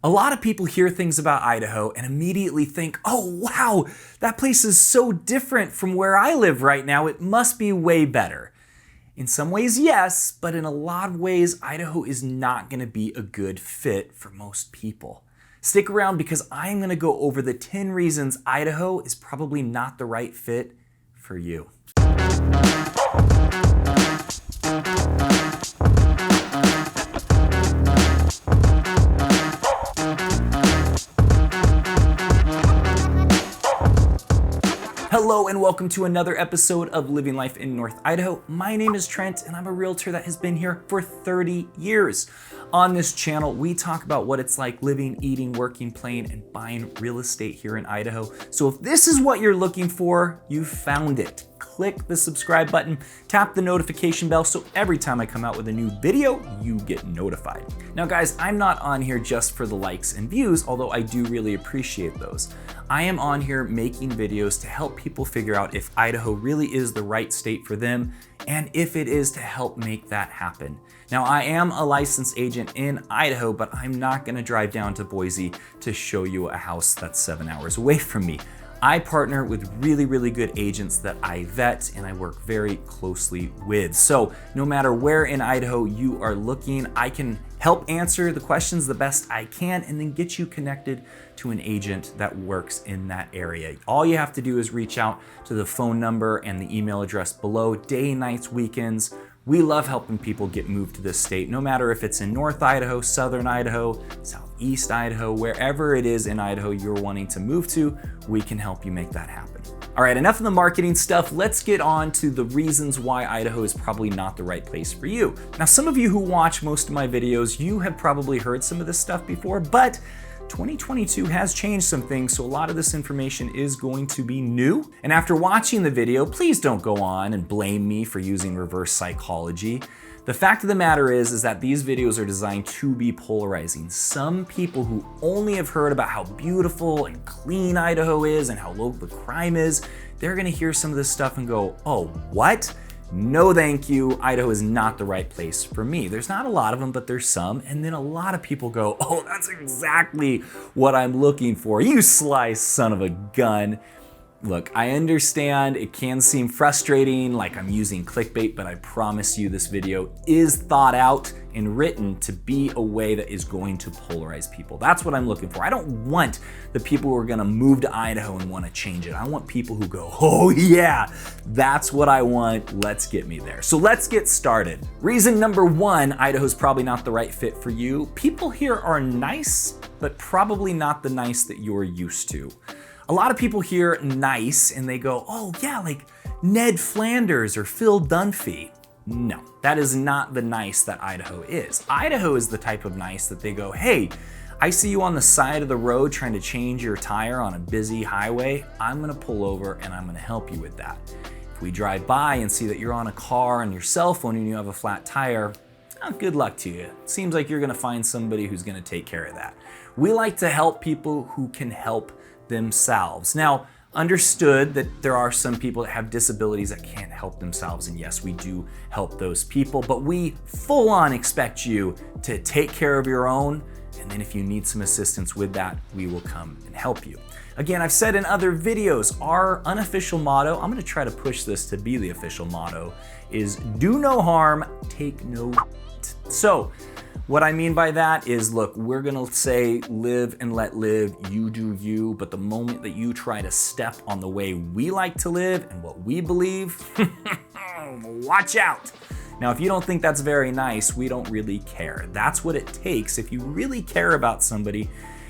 A lot of people hear things about Idaho and immediately think, oh wow, that place is so different from where I live right now, it must be way better. In some ways, yes, but in a lot of ways, Idaho is not going to be a good fit for most people. Stick around because I'm going to go over the 10 reasons Idaho is probably not the right fit for you. Hello and welcome to another episode of Living Life in North Idaho. My name is Trent and I'm a realtor that has been here for 30 years. On this channel, we talk about what it's like living, eating, working, playing, and buying real estate here in Idaho. So if this is what you're looking for, you found it. Click the subscribe button, tap the notification bell so every time I come out with a new video, you get notified. Now guys, I'm not on here just for the likes and views, although I do really appreciate those. I am on here making videos to help people figure out if Idaho really is the right state for them, and if it is to help make that happen. Now, I am a licensed agent in Idaho, but I'm not gonna drive down to Boise to show you a house that's 7 hours away from me. I partner with really good agents that I vet and I work very closely with. So no matter where in Idaho you are looking, I can help answer the questions the best I can and then get you connected to an agent that works in that area. All you have to do is reach out to the phone number and the email address below, day, nights, weekends. We love helping people get moved to this state, no matter if it's in North Idaho, Southern Idaho, Southeast Idaho, wherever it is in Idaho you're wanting to move to, we can help you make that happen. All right, enough of the marketing stuff. Let's get on to the reasons why Idaho is probably not the right place for you. Now, some of you who watch most of my videos, you have probably heard some of this stuff before, but 2022 has changed some things, so a lot of this information is going to be new. And after watching the video, please don't go on and blame me for using reverse psychology. The fact of the matter is that these videos are designed to be polarizing. Some people who only have heard about how beautiful and clean Idaho is and how low the crime is, they're gonna hear some of this stuff and go, oh, what? No thank you, Idaho is not the right place for me. There's not a lot of them, but there's some. And then a lot of people go, oh, that's exactly what I'm looking for. You sly son of a gun. Look, I understand it can seem frustrating, like I'm using clickbait, but I promise you this video is thought out and written to be a way that is going to polarize people. That's what I'm looking for. I don't want the people who are gonna move to Idaho and wanna change it. I want people who go, oh yeah, that's what I want, let's get me there. So let's get started. Reason number one, Idaho's probably not the right fit for you. People here are nice, but probably not the nice that you're used to. A lot of people hear nice and they go, oh yeah, like Ned Flanders or Phil Dunphy. No, that is not the nice that Idaho is. Idaho is the type of nice that they go, hey, I see you on the side of the road trying to change your tire on a busy highway. I'm gonna pull over and I'm gonna help you with that. If we drive by and see that you're on a car on your cell phone and you have a flat tire, oh, good luck to you. Seems like you're gonna find somebody who's gonna take care of that. We like to help people who can help themselves. Now, understood that there are some people that have disabilities that can't help themselves, and yes, we do help those people, but we full on expect you to take care of your own, and then if you need some assistance with that, we will come and help you. Again, I've said in other videos, our unofficial motto, I'm gonna try to push this to be the official motto, is do no harm, take no shit. So, what I mean by that is, look, we're gonna say live and let live, you do you, but the moment that you try to step on the way we like to live and what we believe, watch out. Now, if you don't think that's very nice, we don't really care. That's what it takes. If you really care about somebody,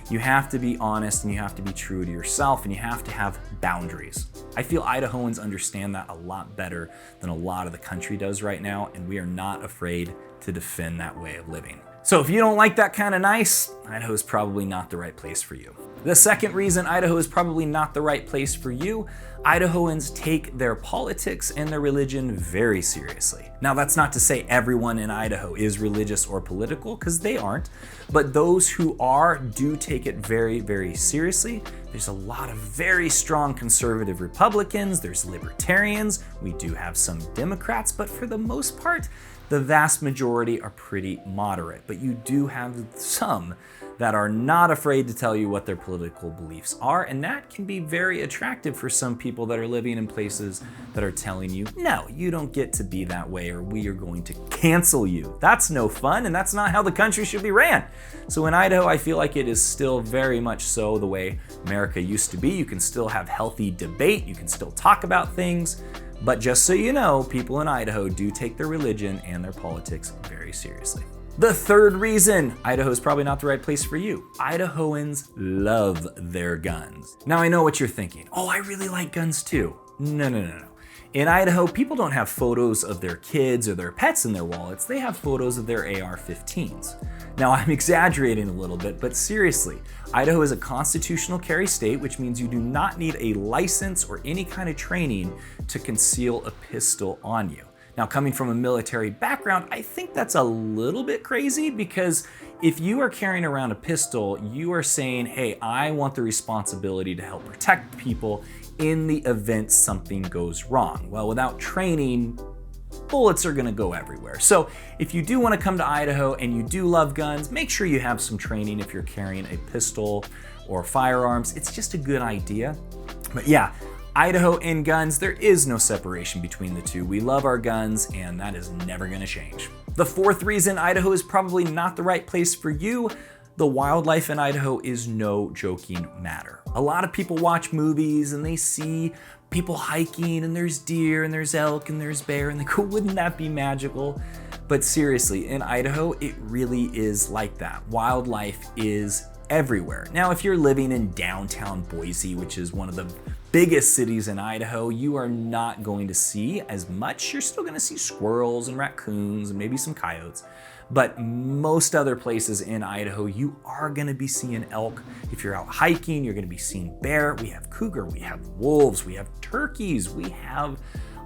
you have to be honest and you have to be true to yourself and you have to have boundaries. I feel Idahoans understand that a lot better than a lot of the country does right now, and we are not afraid to defend that way of living. So if you don't like that kind of nice, Idaho is probably not the right place for you. The second reason Idaho is probably not the right place for you, Idahoans take their politics and their religion very seriously. Now, that's not to say everyone in Idaho is religious or political, because they aren't, but those who are do take it very seriously. There's a lot of very strong conservative Republicans, there's libertarians, we do have some Democrats, but for the most part, the vast majority are pretty moderate, but you do have some that are not afraid to tell you what their political beliefs are, and that can be very attractive for some people that are living in places that are telling you, no, you don't get to be that way, or we are going to cancel you. That's no fun, and that's not how the country should be ran. So in Idaho, I feel like it is still very much so the way America used to be. You can still have healthy debate, you can still talk about things, but just so you know, people in Idaho do take their religion and their politics very seriously. The third reason Idaho is probably not the right place for you. Idahoans love their guns. Now I know what you're thinking. Oh, I really like guns too. No. In Idaho, people don't have photos of their kids or their pets in their wallets. They have photos of their AR-15s. Now I'm exaggerating a little bit, but seriously, Idaho is a constitutional carry state, which means you do not need a license or any kind of training to conceal a pistol on you. Now, coming from a military background, I think that's a little bit crazy, because if you are carrying around a pistol, you are saying, hey, I want the responsibility to help protect people in the event something goes wrong. Well, without training, bullets are gonna go everywhere. So if you do wanna come to Idaho and you do love guns, make sure you have some training if you're carrying a pistol or firearms. It's just a good idea. But yeah, Idaho and guns, there is no separation between the two. We love our guns, and that is never gonna change. The fourth reason Idaho is probably not the right place for you, the wildlife in Idaho is no joking matter. A lot of people watch movies and they see people hiking and there's deer and there's elk and there's bear and they go, wouldn't that be magical? But seriously, in Idaho, it really is like that. Wildlife is everywhere. Now, if you're living in downtown Boise, which is one of the biggest cities in Idaho, you are not going to see as much. You're still gonna see squirrels and raccoons and maybe some coyotes. But most other places in Idaho, you are gonna be seeing elk. If you're out hiking, you're gonna be seeing bear. We have cougar, we have wolves, we have turkeys, we have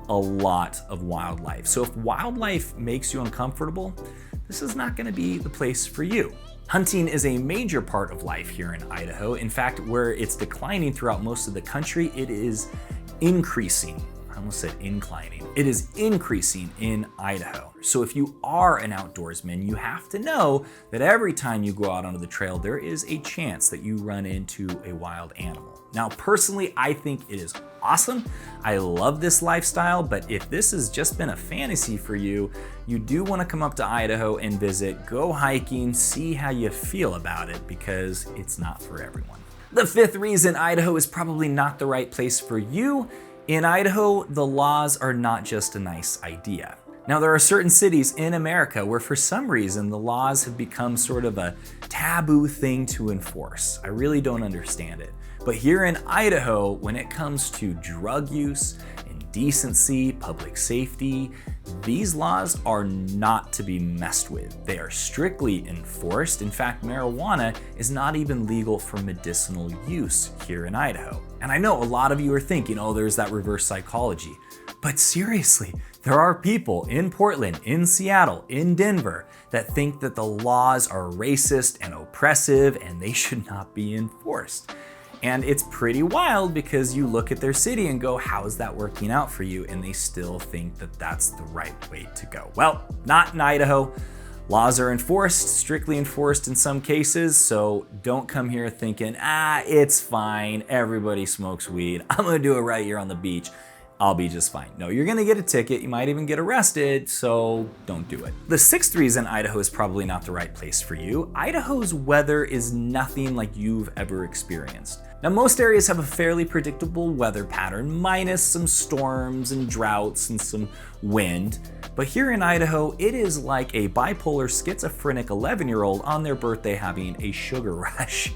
a lot of wildlife. So if wildlife makes you uncomfortable, this is not gonna be the place for you. Hunting is a major part of life here in Idaho. In fact, where it's declining throughout most of the country, it is increasing. I almost said inclining. It is increasing in Idaho. So if you are an outdoorsman, you have to know that every time you go out onto the trail, there is a chance that you run into a wild animal. Now, personally, I think it is awesome. I love this lifestyle, but if this has just been a fantasy for you, you do want to come up to Idaho and visit, go hiking, see how you feel about it, because it's not for everyone. The fifth reason Idaho is probably not the right place for you, in Idaho, the laws are not just a nice idea. Now, there are certain cities in America where for some reason the laws have become sort of a taboo thing to enforce. I really don't understand it. But here in Idaho, when it comes to drug use, indecency, public safety, these laws are not to be messed with. They are strictly enforced. In fact, marijuana is not even legal for medicinal use here in Idaho. And I know a lot of you are thinking, oh, there's that reverse psychology. But seriously, there are people in Portland, in Seattle, in Denver that think that the laws are racist and oppressive and they should not be enforced. And it's pretty wild because you look at their city and go, how is that working out for you? And they still think that that's the right way to go. Well, not in Idaho. Laws are enforced, strictly enforced in some cases, so don't come here thinking, it's fine, everybody smokes weed, I'm gonna do it right here on the beach, I'll be just fine. No, you're gonna get a ticket, you might even get arrested, so don't do it. The sixth reason Idaho is probably not the right place for you, Idaho's weather is nothing like you've ever experienced. Now, most areas have a fairly predictable weather pattern, minus some storms and droughts and some wind. But here in Idaho, it is like a bipolar schizophrenic 11-year-old on their birthday having a sugar rush.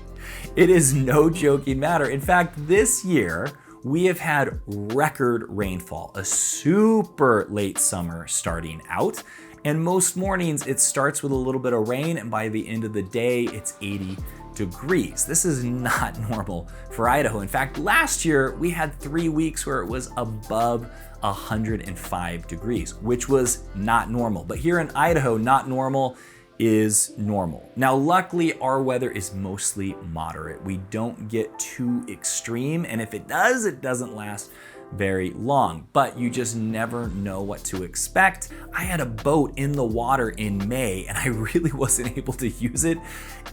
It is no joking matter. In fact, this year, we have had record rainfall, a super late summer starting out. And most mornings, it starts with a little bit of rain, and by the end of the day, it's 80 degrees. This is not normal for Idaho. In fact, last year we had 3 weeks where it was above 105 degrees, which was not normal. But here in Idaho, not normal is normal. Now, luckily, our weather is mostly moderate. We don't get too extreme, and if it does, it doesn't last very long, but you just never know what to expect. I had a boat in the water in May and I really wasn't able to use it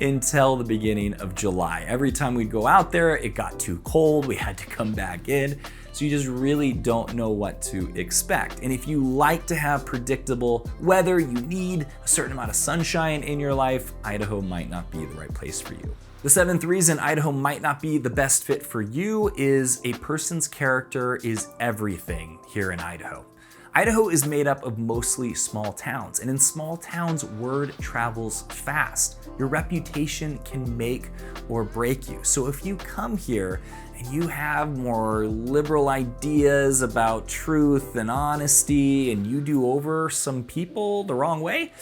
until the beginning of July. Every time we'd go out there, it got too cold, we had to come back in. So you just really don't know what to expect. And if you like to have predictable weather, you need a certain amount of sunshine in your life, Idaho might not be the right place for you. The seventh reason Idaho might not be the best fit for you is a person's character is everything here in Idaho. Idaho is made up of mostly small towns, and in small towns, word travels fast. Your reputation can make or break you. So if you come here and you have more liberal ideas about truth and honesty, and you do over some people the wrong way,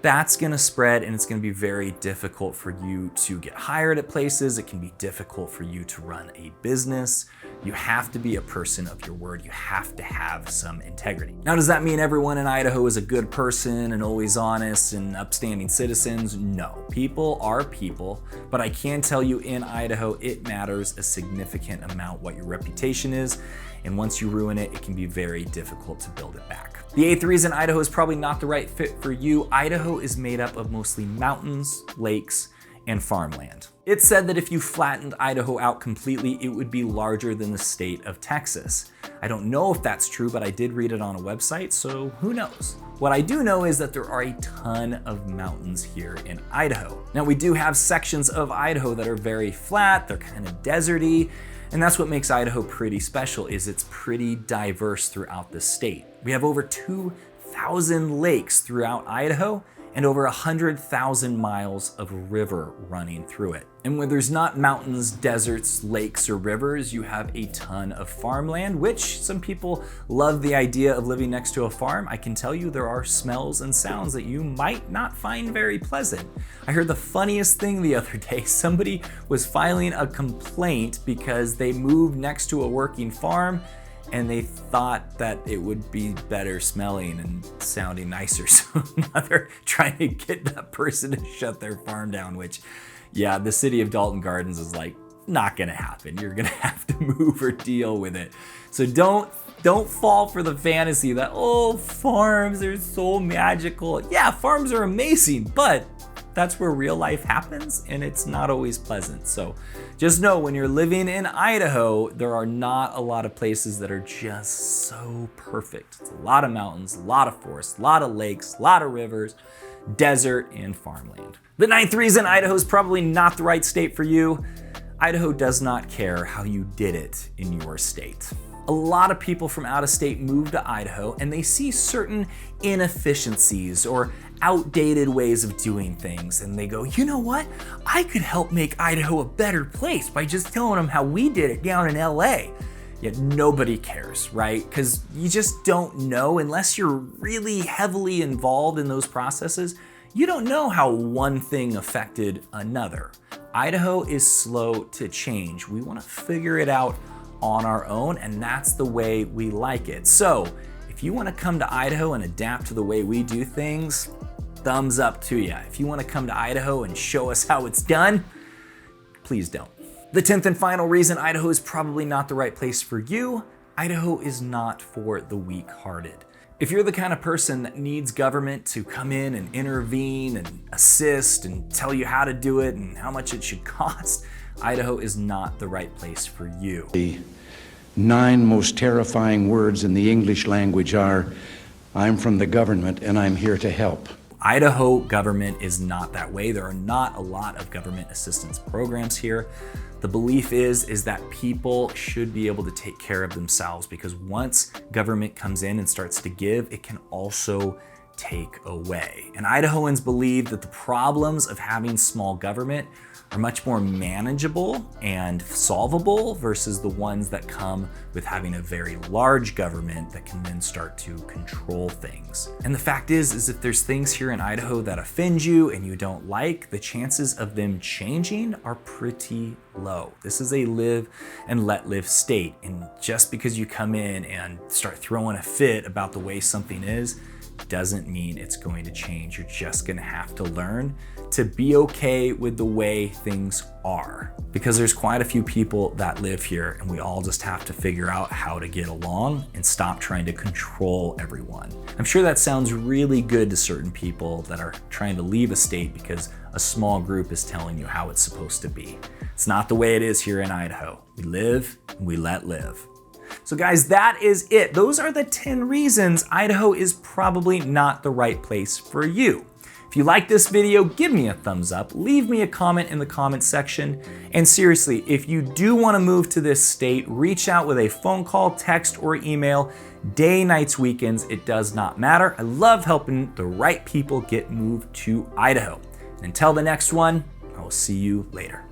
that's gonna spread and it's gonna be very difficult for you to get hired at places. It can be difficult for you to run a business. You have to be a person of your word. You have to have some integrity. Now, does that mean everyone in Idaho is a good person and always honest and upstanding citizens? No, people are people, but I can tell you in Idaho, it matters a significant amount what your reputation is. And once you ruin it, it can be very difficult to build it back. The eighth reason Idaho is probably not the right fit for you, Idaho is made up of mostly mountains, lakes, and farmland. It's said that if you flattened Idaho out completely, it would be larger than the state of Texas. I don't know if that's true, but I did read it on a website, so who knows? What I do know is that there are a ton of mountains here in Idaho. Now, we do have sections of Idaho that are very flat, they're kind of deserty, and that's what makes Idaho pretty special, is it's pretty diverse throughout the state. We have over 2,000 lakes throughout Idaho and over 100,000 miles of river running through it. And when there's not mountains, deserts, lakes, or rivers, you have a ton of farmland, which some people love the idea of living next to a farm. I can tell you there are smells and sounds that you might not find very pleasant. I heard the funniest thing the other day. Somebody was filing a complaint because they moved next to a working farm and they thought that it would be better smelling and sounding nicer. So now they're trying to get that person to shut their farm down, which, yeah, the city of Dalton Gardens is like, not gonna happen. You're gonna have to move or deal with it. So don't fall for the fantasy that, oh, farms are so magical. Yeah, farms are amazing, but that's where real life happens and it's not always pleasant. So just know when you're living in Idaho, there are not a lot of places that are just so perfect. It's a lot of mountains, a lot of forests, a lot of lakes, a lot of rivers, desert, and farmland. The ninth reason Idaho is probably not the right state for you, Idaho does not care how you did it in your state. A lot of people from out of state move to Idaho and they see certain inefficiencies or outdated ways of doing things, and they go, you know what? I could help make Idaho a better place by just telling them how we did it down in LA. Yet nobody cares, right? Because you just don't know, unless you're really heavily involved in those processes, you don't know how one thing affected another. Idaho is slow to change. We want to figure it out on our own, and that's the way we like it. So if you want to come to Idaho and adapt to the way we do things, thumbs up to you. If you want to come to Idaho and show us how it's done, please don't. The 10th and final reason Idaho is probably not the right place for you, Idaho is not for the weak-hearted. If you're the kind of person that needs government to come in and intervene and assist and tell you how to do it and how much it should cost, Idaho is not the right place for you. The 9 most terrifying words in the English language are, I'm from the government and I'm here to help. Idaho government is not that way. There are not a lot of government assistance programs here. The belief is that people should be able to take care of themselves, because once government comes in and starts to give, it can also take away. And Idahoans believe that the problems of having small government are much more manageable and solvable versus the ones that come with having a very large government that can then start to control things. And the fact is if there's things here in Idaho that offend you and you don't like, the chances of them changing are pretty low. This is a live and let live state. And just because you come in and start throwing a fit about the way something is, doesn't mean it's going to change. You're just gonna have to learn to be okay with the way things are. Because there's quite a few people that live here, and we all just have to figure out how to get along and stop trying to control everyone. I'm sure that sounds really good to certain people that are trying to leave a state because a small group is telling you how it's supposed to be. It's not the way it is here in Idaho. We live and we let live. So guys, that is it. Those are the 10 reasons Idaho is probably not the right place for you. If you like this video, give me a thumbs up, leave me a comment in the comment section, and seriously, if you do want to move to this state, reach out with a phone call, text, or email. Day, nights, weekends, it does not matter. I love helping the right people get moved to Idaho. And until the next one, I will see you later.